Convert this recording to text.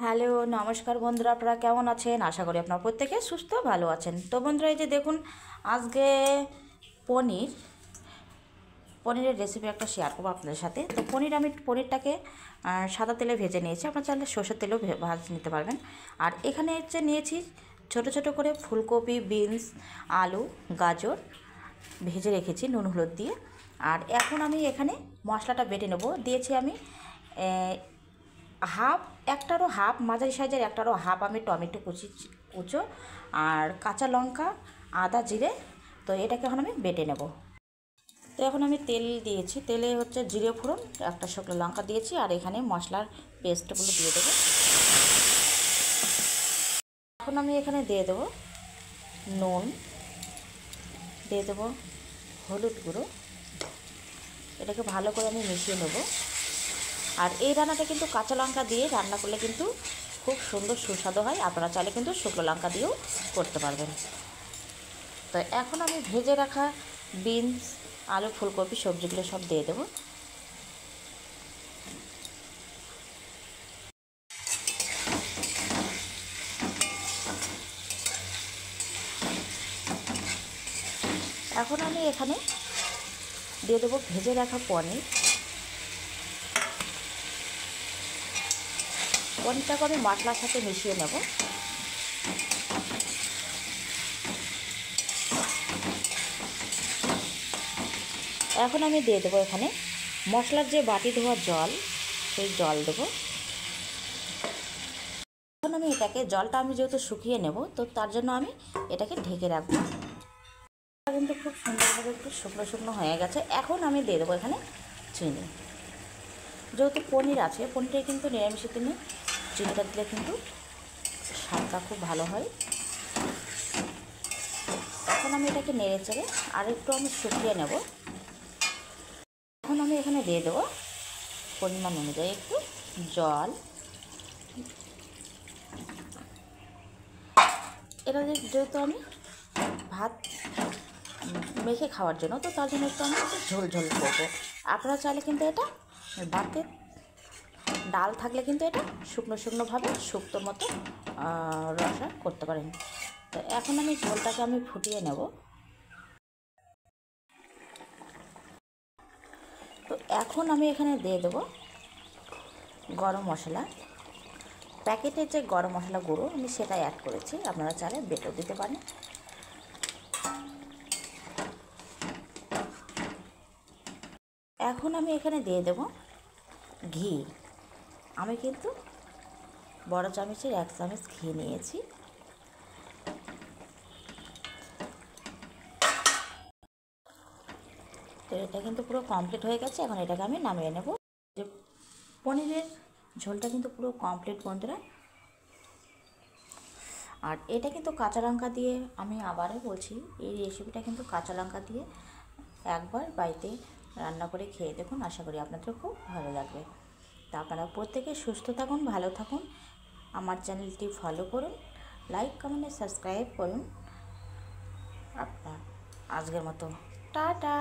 Hello, নমস্কার বন্ধুরা, আপনারা কেমন আছেন? আশা করি আপনারা প্রত্যেকে সুস্থ ভালো আছেন। তো বন্ধুরা, এই যে দেখুন, আজকে পনিরের রেসিপি একটা শেয়ার করবো আপনাদের সাথে। তো পনিরটাকে সাদা তেলে ভেজে নিয়েছি, আপনারা চাইলে সর্ষের তেলেও ভাজে নিতে পারবেন। আর এখানে হচ্ছে নিয়েছি ছোট ছোট করে ফুলকপি, বিনস, আলু, গাজর ভেজে রেখেছি নুন হলুদ দিয়ে। আর এখন আমি এখানে মশলাটা বেটে নেব। দিয়েছি আমি একটারও হাফ মাঝারি সাইজের, একটারও হাফ আমি টমেটো কুচো আর কাঁচা লঙ্কা, আদা, জিরে। তো এটাকে এখন আমি বেটে নেব। তো এখন আমি তেল দিয়েছি, তেলে হচ্ছে জিরে ফোড়ন, একটা শুকনো লঙ্কা দিয়েছি, আর এখানে মশলার পেস্টগুলো দিয়ে দেবো। এখন আমি এখানে দিয়ে দেবো নুন, দিয়ে দেবো হলুদ গুঁড়ো। এটাকে ভালো করে আমি মিশিয়ে নেব। আর এই রান্নাটা কিন্তু কাঁচা লঙ্কা দিয়ে রান্না করলে কিন্তু খুব সুন্দর সুস্বাদু হয়। আপনারা চাইলে কিন্তু শুকনো লঙ্কা দিয়েও করতে পারবেন। তো এখন আমি ভেজে রাখা বিনস, আলু, ফুলকপি সবজিগুলো সব দিয়ে দেবো। এখন আমি এখানে দিয়ে দেবো ভেজে রাখা পনিরটাকে আমি মশলার সাথে মিশিয়ে নেব। এখন আমি দিয়ে দেবো এখানে মশলার যে বাটি ধোয়া জল, সেই জল দেবো। এখন আমি জলটা আমি যেহেতু শুকিয়ে নেব, তো তার জন্য আমি এটাকে ঢেকে রাখবো। কিন্তু খুব সুন্দরভাবে একটু শুকনো শুকনো হয়ে গেছে। এখন আমি দিয়ে দেবো এখানে চিনি। যেহেতু পনির আছে, পনিরে কিন্তু নিরামিষের দিনে চিনিটা দিলে কিন্তু স্বাদটা খুব ভালো হয়। এখন আমি এটাকে নেড়ে চেড়ে আর একটু আমি শুকিয়ে নেব। এখন আমি এখানে দিয়ে দেবো পরিমাণ অনুযায়ী একটু জল। এটা যেহেতু আমি ভাত মেখে খাওয়ার জন্য, তো তার জন্য একটু আমি একটু ঝোল ঝোল করবো। আপনারা চাইলে কিন্তু এটা ভাতে ডাল থাকলে কিন্তু এটা শুকনো শুকনোভাবে শুক্তোর মতো রসা করতে পারেন। তো এখন আমি ঝোলটাকে আমি ফুটিয়ে নেব। তো এখন আমি এখানে দিয়ে দেবো গরম মশলা। প্যাকেটের যে গরম মশলা গুঁড়ো আমি সেটাই অ্যাড করেছি, আপনারা চাইলে বেটেও দিতে পারেন। এখন আমি এখানে দিয়ে দেব ঘি। আমি কিন্তু বড় চামচের 1 চামচ ঘি নিয়েছি। তো এটা কিন্তু পুরো কমপ্লিট হয়ে গেছে। এখন এটাকে আমি নামিয়ে নেব। যে পনিরের ঝোলটা কিন্তু পুরো কমপ্লিট বন্ধুরা। আর এটা কিন্তু কাঁচা লঙ্কা দিয়ে, আমি আবারও বলছি, এই রেসিপিটা কিন্তু কাঁচা লঙ্কা দিয়ে একবার বাড়িতে রান্না করে খেয়ে দেখুন, আশা করি আপনাদের খুব ভালো লাগবে। তা আপনারা প্রত্যেকে সুস্থ থাকুন, ভালো থাকুন। আমার চ্যানেলটি ফলো করুন, লাইক, কমেন্ট, সাবস্ক্রাইব করুন। আপনার আজকের মতো টাটা।